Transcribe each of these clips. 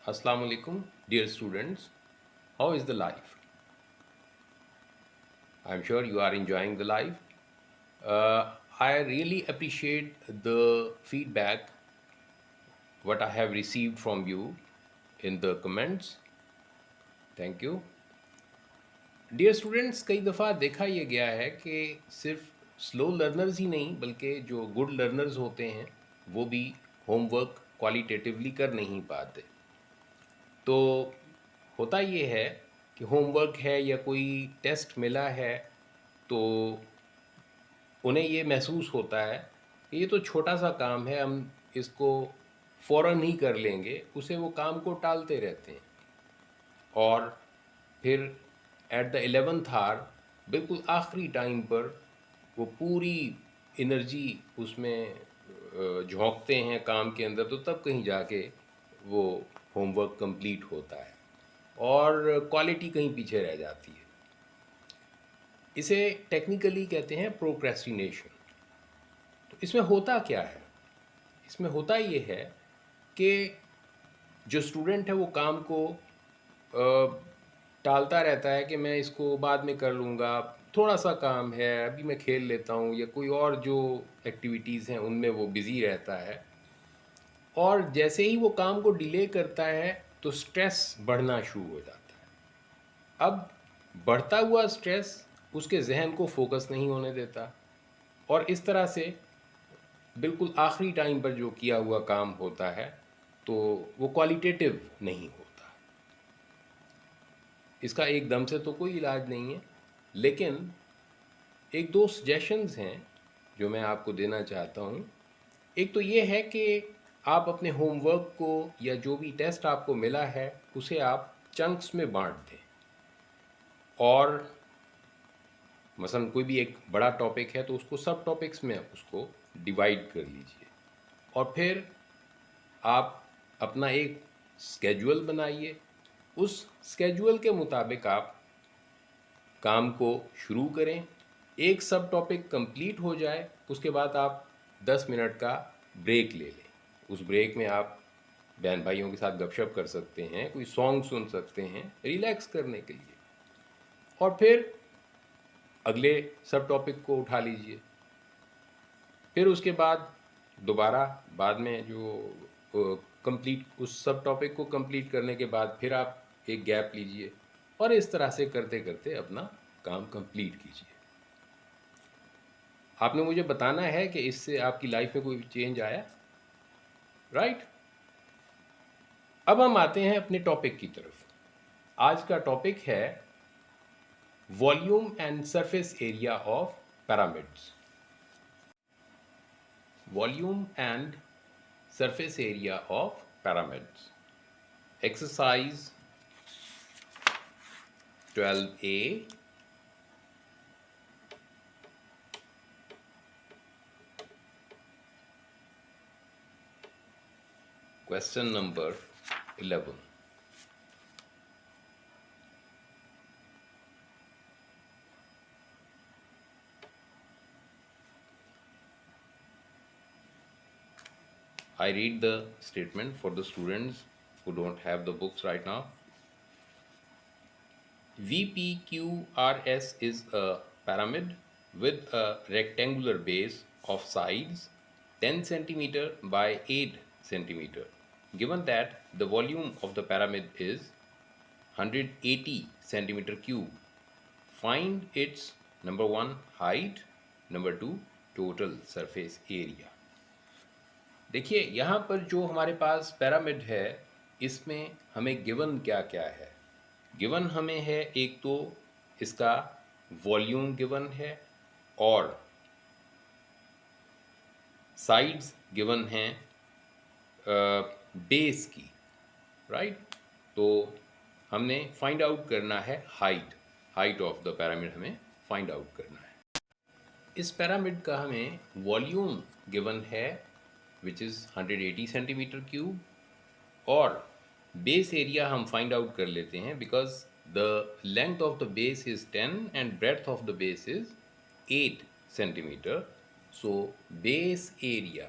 Assalamu alaikum, dear students. How is the life? I'm sure you are enjoying the life. I really appreciate the feedback what I have received from you in the comments. Thank you. Dear students, कई दफ़ा देखा ये गया है कि सिर्फ slow learners ही नहीं बल्कि जो गुड लर्नर्स होते हैं वो भी होमवर्क क्वालिटेटिवली कर नहीं पाते। तो होता ये है कि होमवर्क है या कोई टेस्ट मिला है तो उन्हें ये महसूस होता है कि ये तो छोटा सा काम है, हम इसको फ़ौरन ही कर लेंगे, उसे वो काम को टालते रहते हैं और फिर एट द 11th आवर बिल्कुल आखिरी टाइम पर वो पूरी एनर्जी उसमें झोंकते हैं काम के अंदर, तो तब कहीं जाके वो होमवर्क कंप्लीट होता है और क्वालिटी कहीं पीछे रह जाती है। इसे टेक्निकली कहते हैं प्रोक्रेस्टिनेशन। तो इसमें होता क्या है? इसमें होता ये है कि जो स्टूडेंट है वो काम को टालता रहता है कि मैं इसको बाद में कर लूँगा, थोड़ा सा काम है, अभी मैं खेल लेता हूँ, या कोई और जो एक्टिविटीज़ हैं उनमें वो बिज़ी रहता है। और जैसे ही वो काम को डिले करता है तो स्ट्रेस बढ़ना शुरू हो जाता है। अब बढ़ता हुआ स्ट्रेस उसके जहन को फोकस नहीं होने देता और इस तरह से बिल्कुल आखिरी टाइम पर जो किया हुआ काम होता है तो वो क्वालिटेटिव नहीं होता। इसका एकदम से तो कोई इलाज नहीं है, लेकिन एक दो सजेशंस हैं जो मैं आपको देना चाहता हूँ। एक तो ये है कि आप अपने होमवर्क को या जो भी टेस्ट आपको मिला है उसे आप चंक्स में बांट दें और मसलन कोई भी एक बड़ा टॉपिक है तो उसको सब टॉपिक्स में उसको डिवाइड कर लीजिए और फिर आप अपना एक स्केड्यूल बनाइए। उस स्केड्यूल के मुताबिक आप काम को शुरू करें। एक सब टॉपिक कंप्लीट हो जाए उसके बाद आप 10 मिनट का ब्रेक ले लें। उस ब्रेक में आप बहन भाइयों के साथ गपशप कर सकते हैं, कोई सॉन्ग सुन सकते हैं रिलैक्स करने के लिए, और फिर अगले सब टॉपिक को उठा लीजिए। फिर उसके बाद दोबारा बाद में जो कंप्लीट उस सब टॉपिक को कंप्लीट करने के बाद फिर आप एक गैप लीजिए और इस तरह से करते करते अपना काम कंप्लीट कीजिए। आपने मुझे बताना है कि इससे आपकी लाइफ में कोई चेंज आया, राइट? अब हम आते हैं अपने टॉपिक की तरफ। आज का टॉपिक है volume and surface area of pyramids. Volume and surface area of pyramids. Exercise 12A. Question number 11. I read the statement for the students who don't have the books right now. VPQRS is a pyramid with a rectangular base of sides 10 centimeter by 8 centimeter. Given that the volume of the pyramid is 180 centimeter cube, find its number 1 height, number 2 total surface area. देखिए यहाँ पर जो हमारे पास pyramid है इसमें हमें given क्या क्या है। गिवन हमें है एक तो इसका वॉल्यूम गिवन है और साइड्स गिवन हैं बेस की, राइट? तो हमने फाइंड आउट करना है हाइट ऑफ द पिरामिड हमें फाइंड आउट करना है। इस पिरामिड का हमें वॉल्यूम गिवन है विच इज़ 180 सेंटीमीटर क्यूब और बेस एरिया हम फाइंड आउट कर लेते हैं because the length of the base is 10 and breadth of the base is 8 centimetre. So base area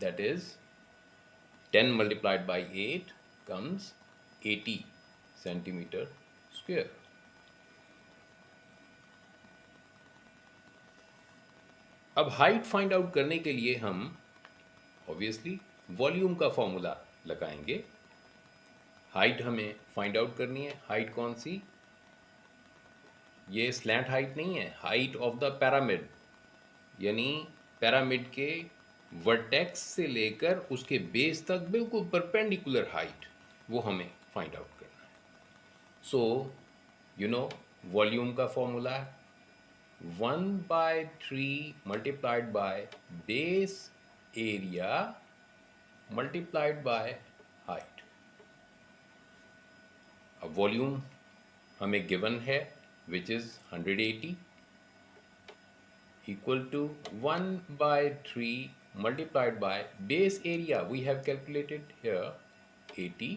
that is 10 multiplied by 8 comes 80 centimeter square. अब height find out करने के लिए हम obviously volume का formula लगाएंगे. हाइट हमें find out करनी है. हाइट कौन सी? ये स्लैंट हाइट नहीं है, हाइट ऑफ द पैरामिड, यानी पैरामिड के वर्टेक्स से लेकर उसके बेस तक बिल्कुल परपेंडिकुलर हाइट, वो हमें फाइंड आउट करना है. सो यू नो वॉल्यूम का फॉर्मूला है 1/3 multiplied by base area multiplied by height. अब वॉल्यूम हमें गिवन है which is 180 equal to 1/3 multiplied by base area we have calculated here 80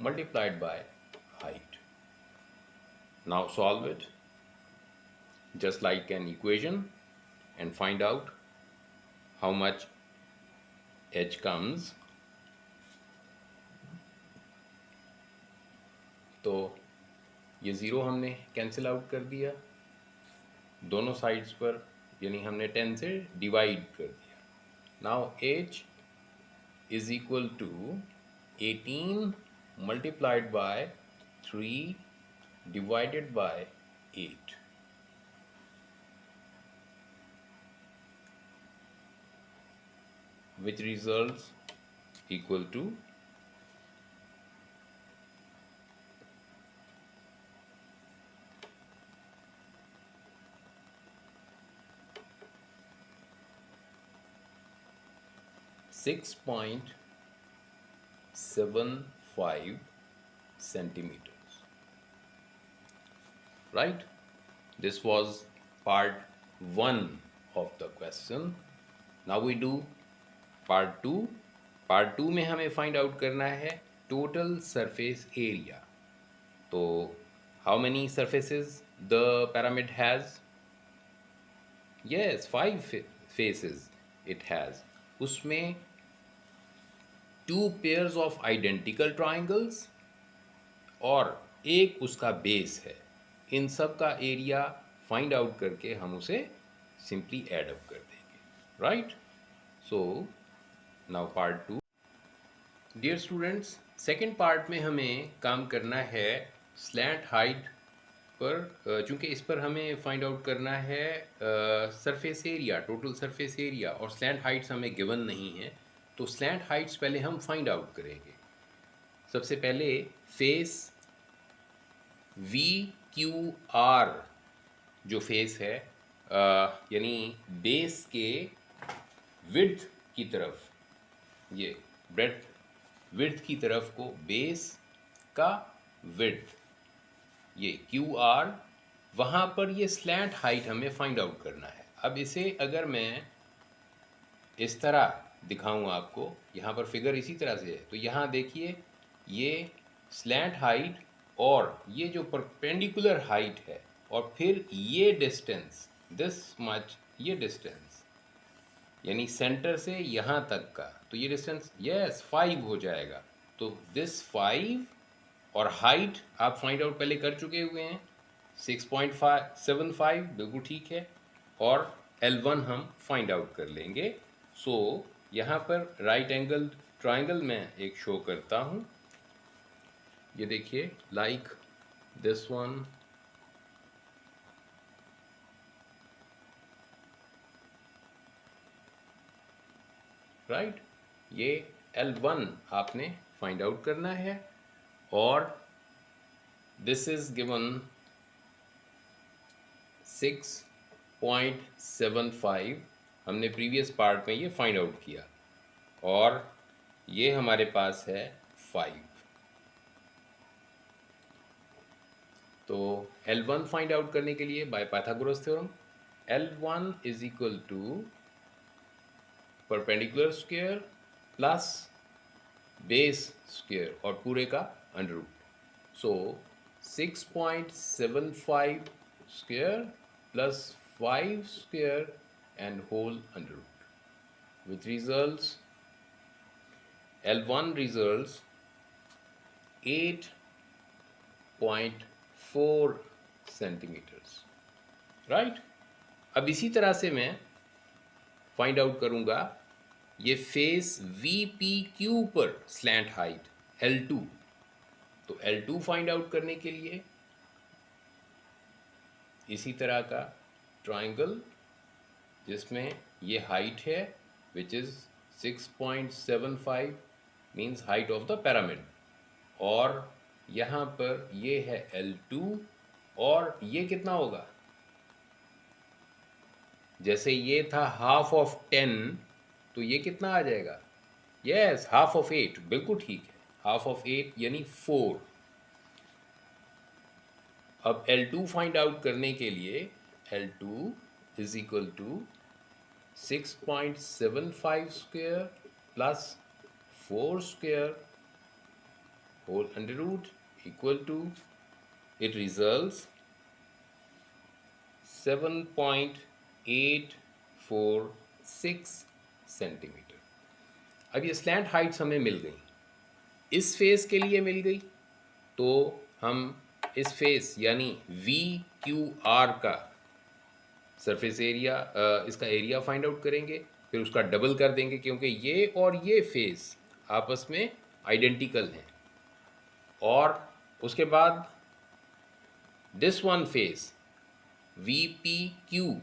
multiplied by height. Now solve it just like an equation and find out how much h comes. तो ये zero हमने cancel out कर दिया दोनों sides पर, यानी हमने 10 से डिवाइड कर दिया. Now h is equal to 18 multiplied by 3 divided by 8. which results equal to 6.75 centimeters. Right? This was part 1 of the question. Now we do part 2. Part 2 में हमें find out करना है total surface area. तो how many surfaces the pyramid has? Yes, 5 faces it has. उसमें 2 pairs of identical triangles और एक उसका base है. इन सब का एरिया फाइंड आउट करके हम उसे सिंपली एड अप कर देंगे. Right? So now part 2. Dear students, second part में हमें काम करना है स्लैंट हाइट पर, चूँकि इस पर हमें फाइंड आउट करना है surface area, total surface area, और स्लैंट हाइट्स हमें गिवन नहीं है. तो स्लैंट हाइट्स पहले हम फाइंड आउट करेंगे. सबसे पहले फेस VQR जो फेस है, यानी बेस के विड्थ की तरफ, ये ब्रेड्थ विड्थ की तरफ को बेस का विड्थ, ये QR, वहाँ पर ये स्लैंट हाइट हमें फाइंड आउट करना है. अब इसे अगर मैं इस तरह दिखाऊं आपको, यहाँ पर फिगर इसी तरह से है, तो यहाँ देखिए ये स्लैंट हाइट और ये जो परपेंडिकुलर हाइट है, और फिर ये डिस्टेंस दिस मच, ये डिस्टेंस यानी सेंटर से यहाँ तक का, तो ये डिस्टेंस यस 5 हो जाएगा. तो दिस 5 और हाइट आप फाइंड आउट पहले कर चुके हुए हैं 6.75, बिल्कुल ठीक है. और L1 हम फाइंड आउट कर लेंगे. सो यहाँ पर राइट एंगल ट्राइंगल में एक शो करता हूँ. ये देखिए लाइक दिस वन, राइट. ये L1 आपने फाइंड आउट करना है, और दिस इज गिवन 6.75. हमने प्रीवियस पार्ट में ये फाइंड आउट किया, और ये हमारे पास है 5. तो L1 फाइंड आउट करने के लिए by Pythagoras theorem, L1 is equal to perpendicular square plus base square और पूरे का under root. So 6.75 square plus 5 square and whole under root. which results L1 results 8.4 centimetres, right. अब इसी तरह से मैं फाइंड आउट करूंगा ये फेस VPQ पर स्लैंट हाइट L2। तो L2 फाइंड आउट करने के लिए इसी तरह का ट्राइंगल जिसमें ये हाइट है which is 6.75 means height of the pyramid, और यहाँ पर ये है L2 और ये कितना होगा, जैसे ये था हाफ ऑफ 10 तो ये कितना आ जाएगा, यस हाफ ऑफ 8, बिल्कुल ठीक है, हाफ ऑफ 8 यानी 4। अब L2 फाइंड आउट करने के लिए L2 is equal to 6.75 square plus 4 square whole under root equal to, it results 7.846 centimetre. अब ये स्लैंट हाइट्स हमें मिल गई, इस फेस के लिए मिल गई, तो हम इस फेस यानी VQR का सरफेस एरिया, इसका एरिया फाइंड आउट करेंगे, फिर उसका डबल कर देंगे क्योंकि ये और ये फेस आपस में आइडेंटिकल हैं, और उसके बाद दिस वन फेस VPQ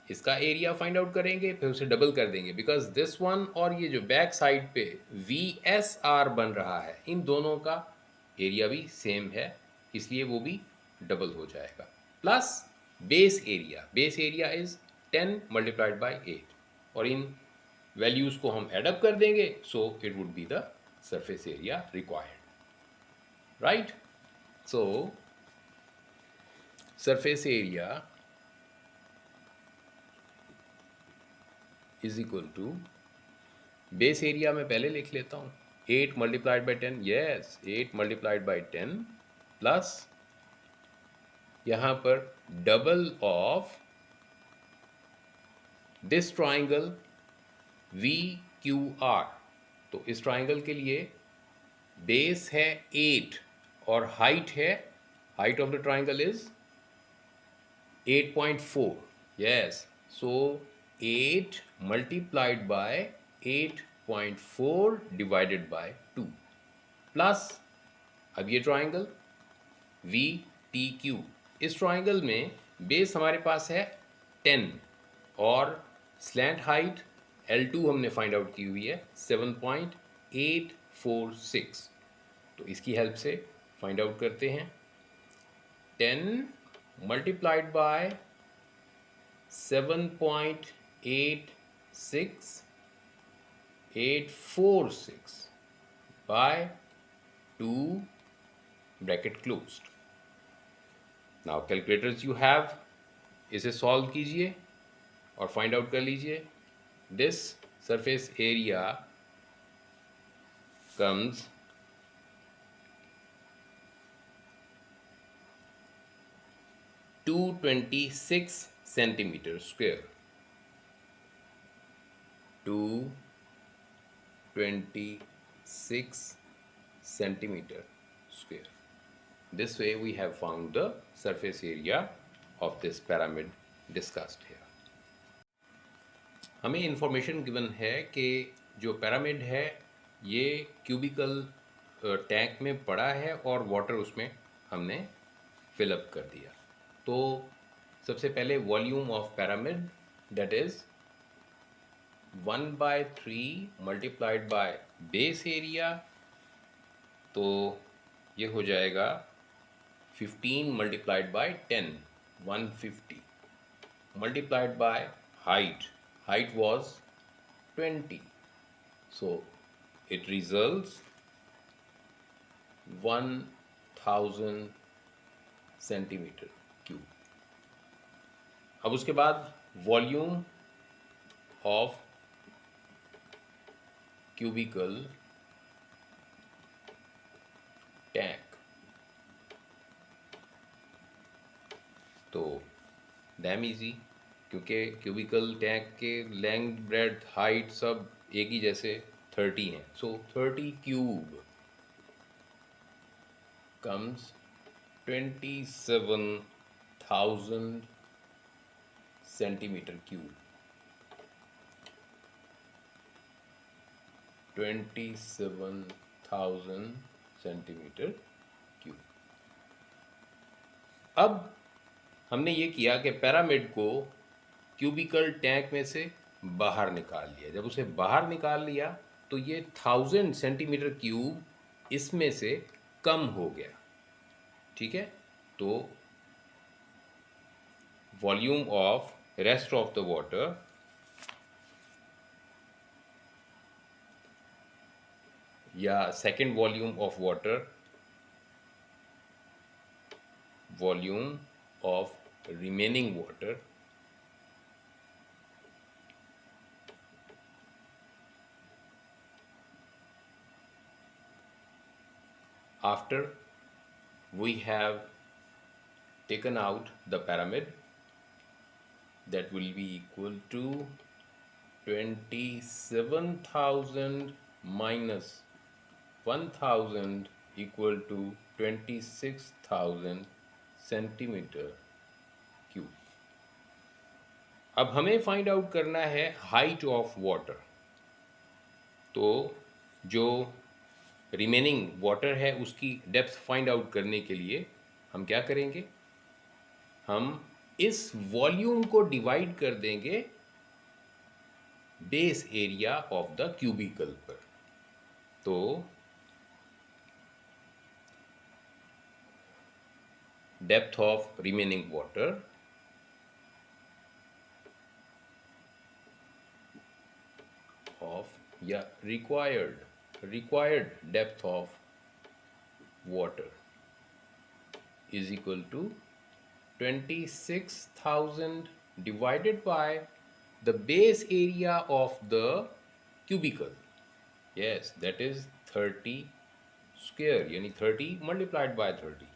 इसका एरिया फाइंड आउट करेंगे, फिर उसे डबल कर देंगे बिकॉज दिस वन और ये जो बैक साइड पे VSR बन रहा है इन दोनों का एरिया भी सेम है, इसलिए वो भी डबल हो जाएगा, plus base area is 10 multiplied by 8, और इन वैल्यूज़ को हम एडअप कर देंगे, so it would be the surface area required, right. So surface area is equal to, base area में पहले लिख लेता हूँ 8 multiplied by 10, yes 8 multiplied by 10 plus यहाँ पर double of this triangle VQR। तो इस ट्राइंगल के लिए बेस है 8 और हाइट है, height of the triangle is 8.4, yes, so 8 multiplied by 8.4 divided by 2 plus, अब ये ट्राइंगल VTQ, इस ट्राइंगल में बेस हमारे पास है 10 और स्लैंट हाइट L2 हमने फाइंड आउट की हुई है 7.846, तो इसकी हेल्प से फाइंड आउट करते हैं। 10 multiplied by 7.846 by 2 bracket closed. Now calculators you have, इसे सॉल्व कीजिए और फाइंड आउट कर लीजिए। This surface area comes 226 centimetre square, 226 centimeter square. This way we have found the surface area of this pyramid discussed here. हमें information given है कि जो pyramid है ये क्यूबिकल टैंक में पड़ा है और वाटर उसमें हमने फिलअप कर दिया। तो सबसे पहले volume of pyramid that is 1/3 multiplied by base area, तो ये हो जाएगा 15 multiplied by 10, 150 multiplied by height was 20, so it results 1000 centimetre cube. अब उसके बाद वॉल्यूम ऑफ क्यूबिकल टैंक, तो डैम इजी क्योंकि क्यूबिकल टैंक के लेंथ ब्रेड्थ हाइट सब एक ही जैसे 30 हैं. सो 30 cube comes 27,000 centimeter cube. 27,000 centimetre cube. अब हमने ये किया कि पिरामिड को क्यूबिकल टैंक में से बाहर निकाल लिया. जब उसे बाहर निकाल लिया तो ये 1000 सेंटीमीटर क्यूब इसमें से कम हो गया. ठीक है, तो volume of rest of the water या second volume of water, volume of remaining water after we have taken out the pyramid, that will be equal to 27,000 minus 1,000 equal to 26,000 centimetre cube. अब हमें find out करना है height of water. तो जो remaining water है उसकी depth find out करने के लिए हम क्या करेंगे, हम इस वॉल्यूम को डिवाइड कर देंगे base area of the cubical पर. तो depth of remaining water of या required depth of water is equal to 26,000 divided by the base area of the cubicle. Yes, that is 30 square, yani 30 multiplied by 30.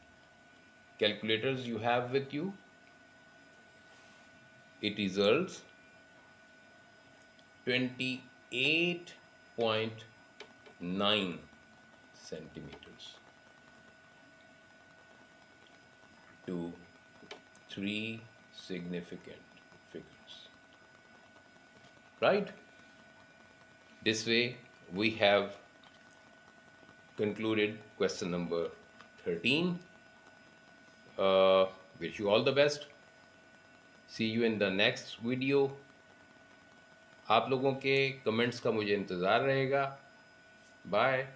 Calculators you have with you. It results 28.9 centimeters to 3 significant figures. Right? This way we have concluded question number 13. Wish you all the best. See you in the next video. आप लोगों के comments का मुझे इंतज़ार रहेगा. Bye.